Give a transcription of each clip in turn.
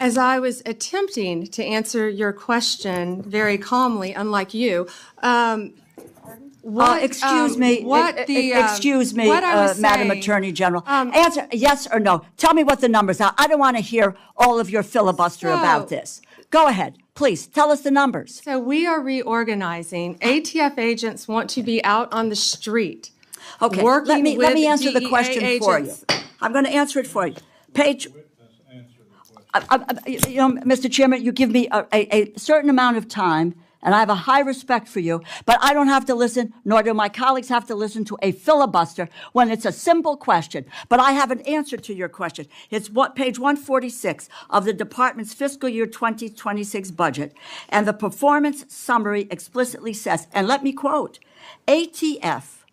As I was attempting to answer your question very calmly, unlike you, excuse me, what Madam saying, Attorney General. Answer yes or no. Tell me what the numbers are. I don't want to hear all of your filibuster about this. Go ahead, please. Tell us the numbers. So we are reorganizing. ATF agents want to be out on the street. Okay, working let me with answer the DEA question for you. agents. I'm going to answer it for you. Page. Mr. Chairman, you give me a certain amount of time, and I have a high respect for you, but I don't have to listen, nor do my colleagues have to listen to a filibuster when it's a simple question. But I have an answer to your question. It's page 146 of the department's fiscal year 2026 budget, and the performance summary explicitly says, and let me quote, ATF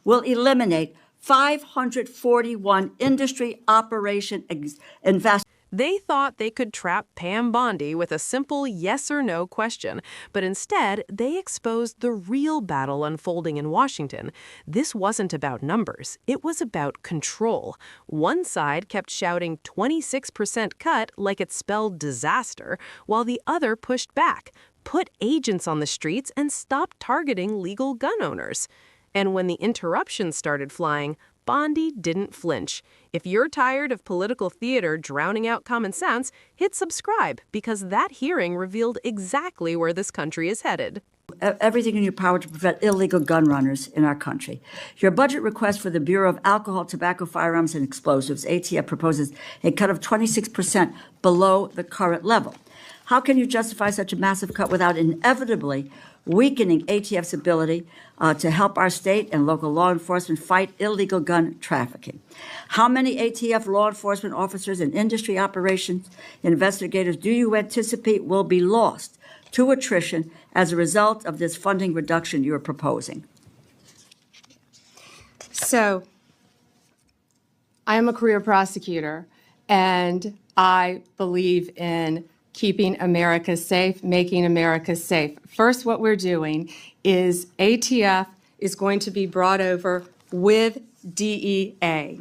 will eliminate 541 industry operation investments. They thought they could trap Pam Bondi with a simple yes or no question, but instead they exposed the real battle unfolding in Washington. This wasn't about numbers, it was about control. One side kept shouting 26% cut like it spelled disaster, while the other pushed back, put agents on the streets and stopped targeting legal gun owners. And when the interruptions started flying, Bondi didn't flinch. If you're tired of political theater drowning out common sense, hit subscribe, because that hearing revealed exactly where this country is headed. Everything in your power to prevent illegal gun runners in our country. Your budget request for the Bureau of Alcohol, Tobacco, Firearms, and Explosives, ATF, proposes a cut of 26% below the current level. How can you justify such a massive cut without inevitably weakening ATF's ability to help our state and local law enforcement fight illegal gun trafficking? How many ATF law enforcement officers and industry operations investigators do you anticipate will be lost to attrition as a result of this funding reduction you're proposing? So, I am a career prosecutor, and I believe in keeping America safe, making America safe. First, what we're doing is ATF is going to be brought over with DEA.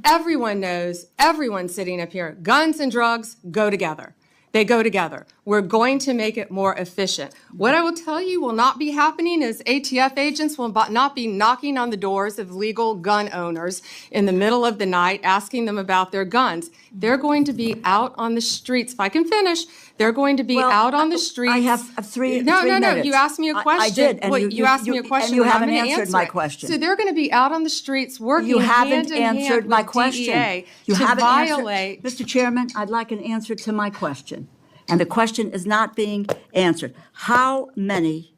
Everyone knows, everyone sitting up here, guns and drugs go together. They go together. We're going to make it more efficient. What I will tell you will not be happening is ATF agents will not be knocking on the doors of legal gun owners in the middle of the night asking them about their guns. They're going to be out on the streets. If I can finish, they're going to be out on the streets. I have three No, minutes. you asked me a question. I did, and you asked me a question. And you haven't I'm gonna answered answer my it. question. So they're going to be out on the streets working You haven't hand in hand answered my with question. DEA You to haven't violate. answered. Mr. Chairman, I'd like an answer to my question. And the question is not being answered. How many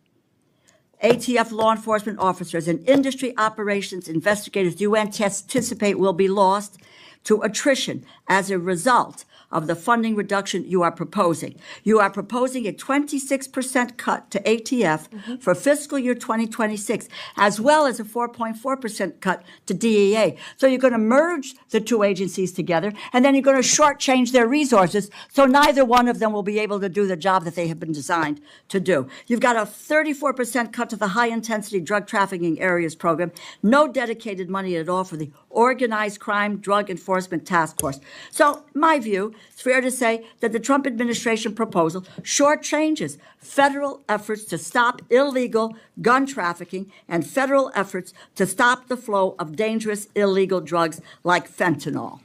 ATF law enforcement officers and industry operations investigators do you anticipate will be lost to attrition as a result of the funding reduction you are proposing? You are proposing a 26% cut to ATF for fiscal year 2026, as well as a 4.4% cut to DEA. So you're going to merge the two agencies together, and then you're going to shortchange their resources, so neither one of them will be able to do the job that they have been designed to do. You've got a 34% cut to the high-intensity drug trafficking areas program, no dedicated money at all for the Organized Crime Drug Enforcement Task Force. So, my view, it's fair to say that the Trump administration proposal shortchanges federal efforts to stop illegal gun trafficking and federal efforts to stop the flow of dangerous illegal drugs like fentanyl.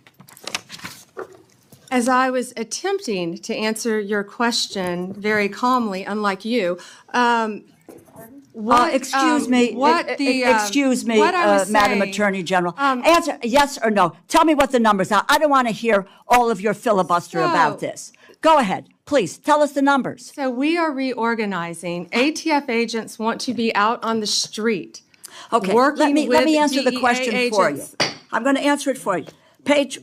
As I was attempting to answer your question very calmly, unlike you, Excuse me, Madam Attorney General. Answer yes or no. Tell me what the numbers are. I don't want to hear all of your filibuster about this. Go ahead, please. Tell us the numbers. So we are reorganizing. ATF agents want to be out on the street. Okay, let me answer the question for you. I'm going to answer it for you. Page.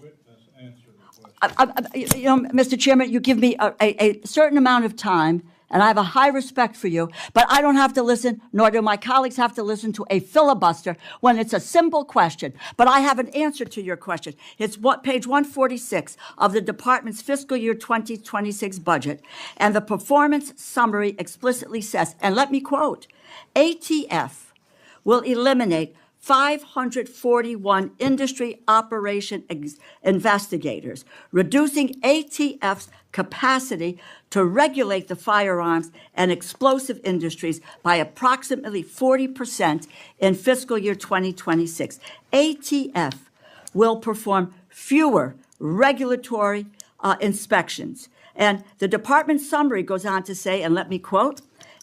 Mr. Chairman, you give me a certain amount of time, and I have a high respect for you, but I don't have to listen, nor do my colleagues have to listen to a filibuster when it's a simple question. But I have an answer to your question. It's page 146 of the department's fiscal year 2026 budget, and the performance summary explicitly says, and let me quote, ATF will eliminate 541 industry operation investigators, reducing ATF's capacity to regulate the firearms and explosive industries by approximately 40% in fiscal year 2026. ATF will perform fewer regulatory inspections. And the department summary goes on to say, and let me quote,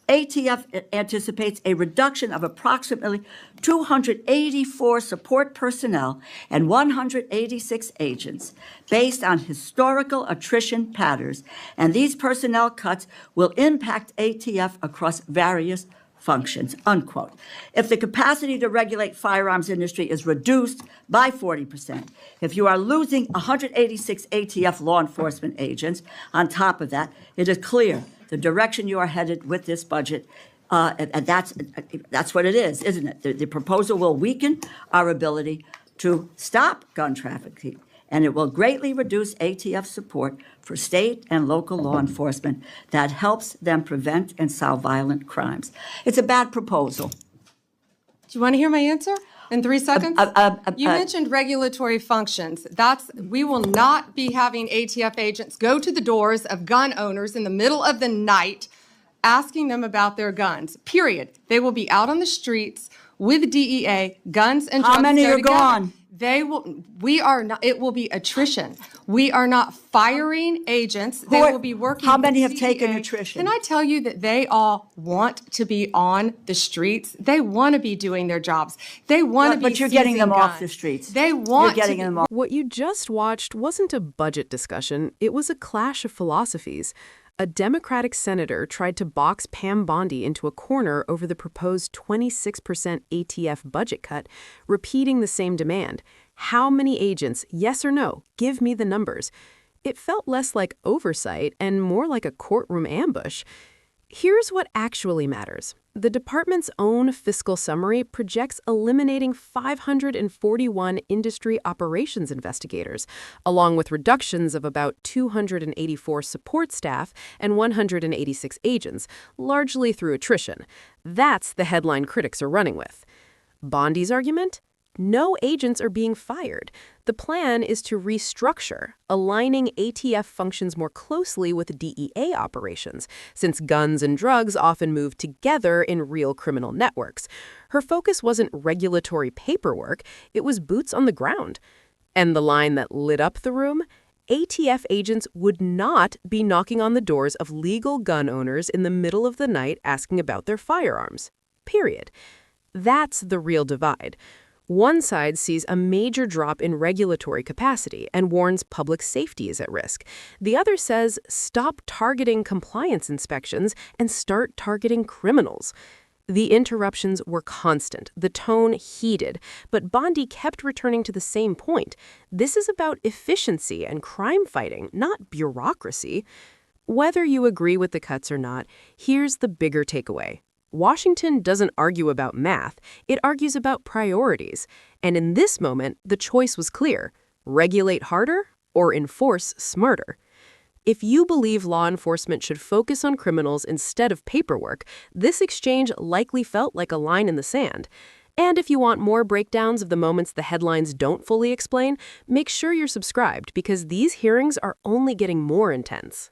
ATF anticipates a reduction of approximately 284 support personnel and 186 agents based on historical attrition patterns, and these personnel cuts will impact ATF across various functions, unquote. If the capacity to regulate firearms industry is reduced by 40%, if you are losing 186 ATF law enforcement agents on top of that, it is clear the direction you are headed with this budget, and that's what it is, isn't it? The proposal will weaken our ability to stop gun trafficking, and it will greatly reduce ATF support for state and local law enforcement that helps them prevent and solve violent crimes. It's a bad proposal. Do you want to hear my answer in 3 seconds? You mentioned regulatory functions. We will not be having ATF agents go to the doors of gun owners in the middle of the night asking them about their guns, period. They will be out on the streets with DEA, guns and drugs. How many are together. gone? It will be attrition. We are not firing agents. They will be working. How many with have DEA. taken attrition? Can I tell you that they all want to be on the streets? They want to be doing their jobs. They want to be But you're getting them seizing off guns. the streets. They want You're getting to them off. What you just watched wasn't a budget discussion, it was a clash of philosophies. A Democratic senator tried to box Pam Bondi into a corner over the proposed 26% ATF budget cut, repeating the same demand. How many agents, yes or no? Give me the numbers. It felt less like oversight and more like a courtroom ambush. Here's what actually matters. The department's own fiscal summary projects eliminating 541 industry operations investigators, along with reductions of about 284 support staff and 186 agents, largely through attrition. That's the headline critics are running with. Bondi's argument? No agents are being fired. The plan is to restructure, aligning ATF functions more closely with DEA operations, since guns and drugs often move together in real criminal networks. Her focus wasn't regulatory paperwork, it was boots on the ground. And the line that lit up the room? ATF agents would not be knocking on the doors of legal gun owners in the middle of the night asking about their firearms. Period. That's the real divide. One side sees a major drop in regulatory capacity and warns public safety is at risk. The other says stop targeting compliance inspections and start targeting criminals. The interruptions were constant, the tone heated, but Bondi kept returning to the same point. This is about efficiency and crime fighting, not bureaucracy. Whether you agree with the cuts or not, here's the bigger takeaway. Washington doesn't argue about math, it argues about priorities. And in this moment, the choice was clear: regulate harder or enforce smarter. If you believe law enforcement should focus on criminals instead of paperwork, this exchange likely felt like a line in the sand. And if you want more breakdowns of the moments the headlines don't fully explain, make sure you're subscribed because these hearings are only getting more intense.